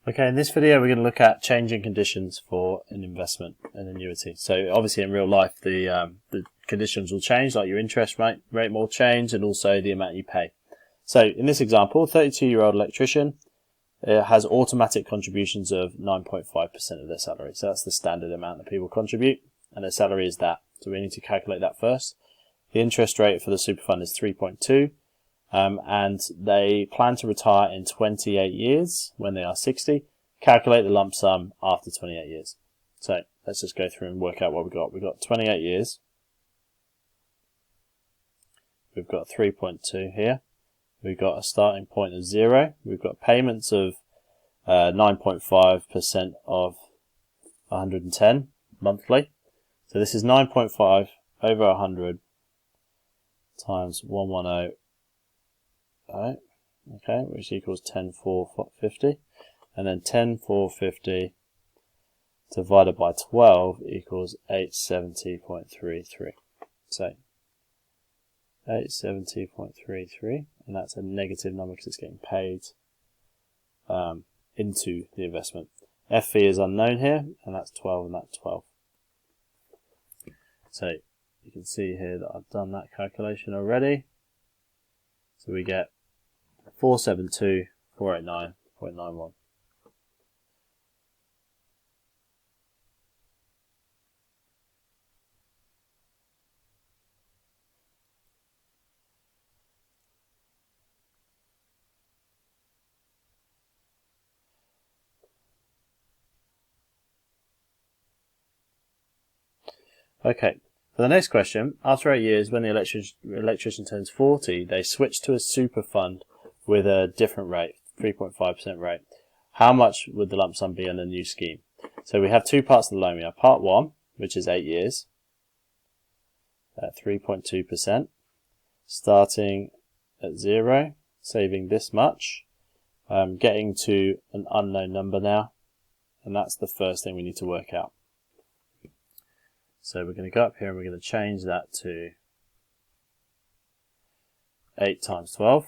Okay, in this video we're going to look at changing conditions for an investment, an annuity. So obviously in real life the conditions will change, like your interest rate will change and also the amount you pay. So in this example, 32-year-old electrician has automatic contributions of 9.5% of their salary. So that's the standard amount that people contribute, and their salary is that. So we need to calculate that first. The interest rate for the super fund is 3.2. And they plan to retire in 28 years when they are 60. Calculate the lump sum after 28 years. So let's just go through and work out what we've got. We've got 28 years. We've got 3.2 here. We've got a starting point of 0. We've got payments of 9.5% of 110 monthly. So this is 9.5 over 100 times 110. Okay, which equals 10,450, and then 10,450 divided by 12 equals 870.33. So 870.33, and that's a negative number because it's getting paid into the investment. FE is unknown here, and that's 12, and that's 12. So you can see here that I've done that calculation already. So we get 472,489.91. Okay, for the next question, after 8 years, when the electrician turns 40, they switch to a super fund with a different rate, 3.5% rate. How much would the lump sum be on the new scheme? So we have two parts of the loan. We have part 1, which is 8 years, at 3.2%, starting at 0, saving this much, getting to an unknown number now, and that's the first thing we need to work out. So we're going to go up here and we're going to change that to 8 times 12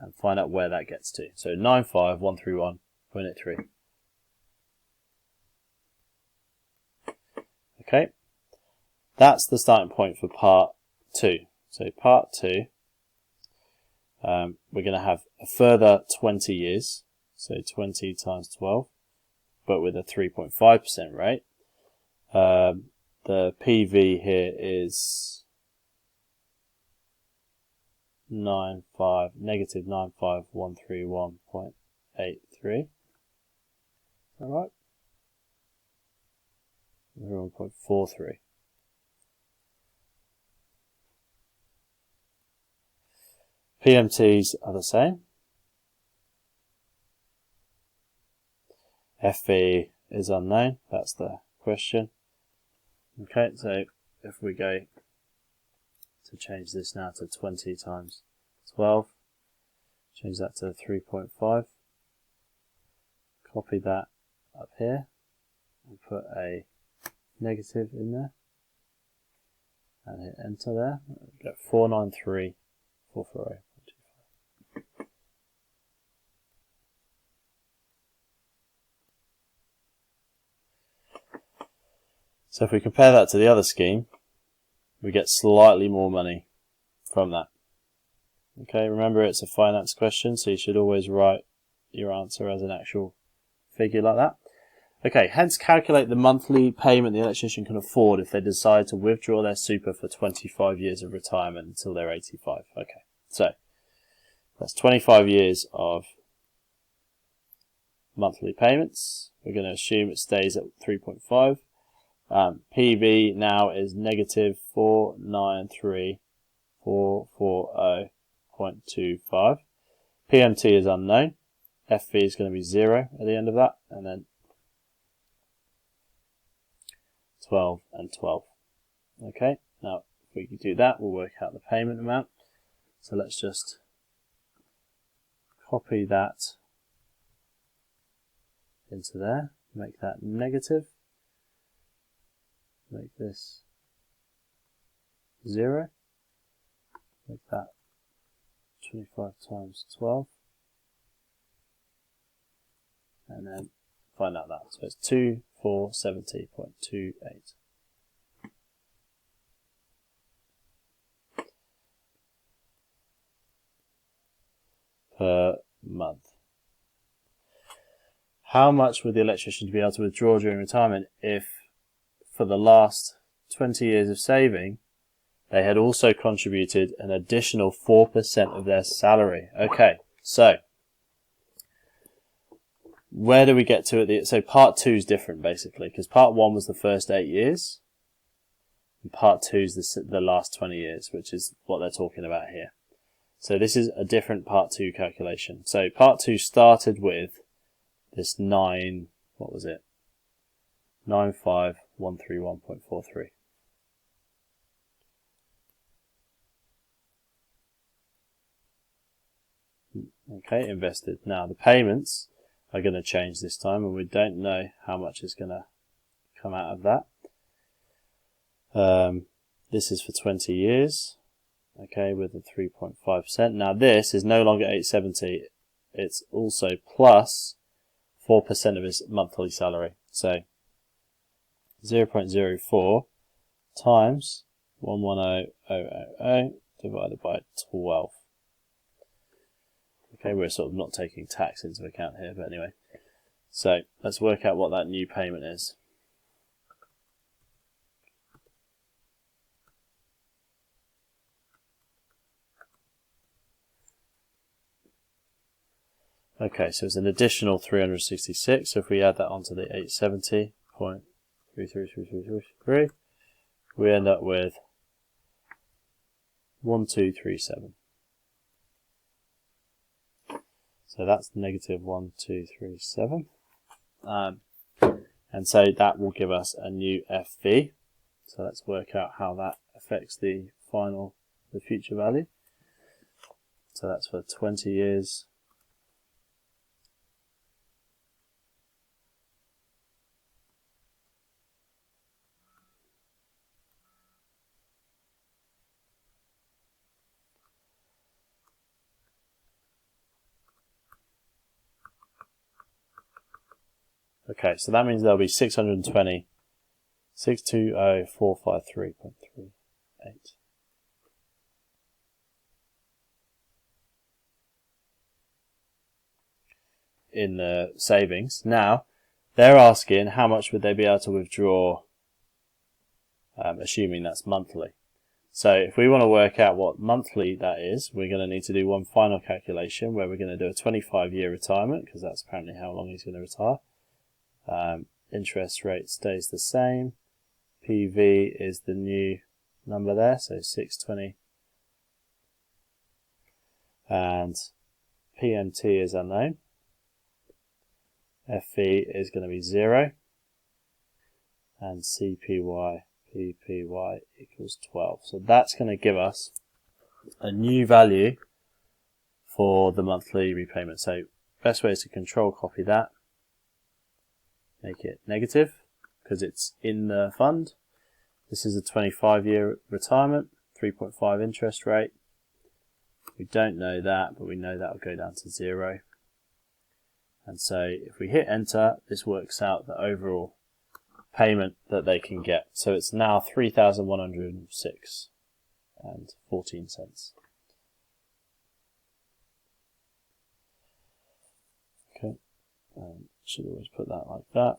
and find out where that gets to. So 95131.83. Okay, that's the starting point for part 2. So part 2, we're going to have a further 20 years, so 20 times 12, but with a 3.5% rate. The PV here is negative 95131.83. Is that right? 0.43. PMTs are the same. FE is unknown. That's the question. Okay, so if we go to change this now to 20 times 12, change that to 3.5, copy that up here and put a negative in there and hit enter there. Get 493,440.25. So if we compare that to the other scheme, we get slightly more money from that. Okay, remember it's a finance question, so you should always write your answer as an actual figure like that. Okay, hence calculate the monthly payment the electrician can afford if they decide to withdraw their super for 25 years of retirement until they're 85. Okay, so that's 25 years of monthly payments. We're going to assume it stays at 3.5. PV now is negative 493,440.25. PMT is unknown. FV is going to be 0 at the end of that, and then 12 and 12. Okay, now if we can do that, we'll work out the payment amount. So let's just copy that into there, make that negative. Make this 0, make that 25 times 12, and then find out that. So it's 2470.28 per month. How much would the electrician be able to withdraw during retirement if, for the last 20 years of saving, they had also contributed an additional 4% of their salary? Okay, so where do we get to so part 2 is different basically, because part 1 was the first 8 years, and part 2 is the last 20 years, which is what they're talking about here. So this is a different part 2 calculation. So part 2 started with this 95131.43. Okay, invested. Now the payments are going to change this time, and we don't know how much is going to come out of that. This is for 20 years, okay, with a 3.5%. Now this is no longer 870, it's also plus 4% of his monthly salary. So 0.04 times 110,000 divided by 12. Okay, we're sort of not taking tax into account here, but anyway. So let's work out what that new payment is. Okay, so it's an additional 366. So if we add that onto the 870.333333, we end up with 1237. So that's negative 1237. And so that will give us a new FV. So let's work out how that affects the future value. So that's for 20 years. Okay, so that means there'll be 620,620,453.38 in the savings. Now, they're asking how much would they be able to withdraw, assuming that's monthly. So if we want to work out what monthly that is, we're going to need to do one final calculation where we're going to do a 25-year retirement, because that's apparently how long he's going to retire. Interest rate stays the same. PV is the new number there, so 620. And PMT is unknown. FV is going to be 0. And CPY, PPY equals 12. So that's going to give us a new value for the monthly repayment. So best way is to control copy that. Make it negative because it's in the fund. This is a 25-year retirement, 3.5 interest rate. We don't know that, but we know that will go down to 0. And so if we hit enter, this works out the overall payment that they can get. So it's now 3,106 and 14 cents. Okay. Should always put that like that.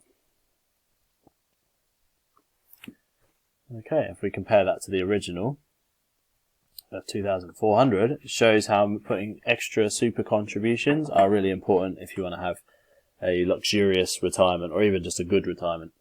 Okay, if we compare that to the original of 2,400, it shows how putting extra super contributions are really important if you want to have a luxurious retirement or even just a good retirement.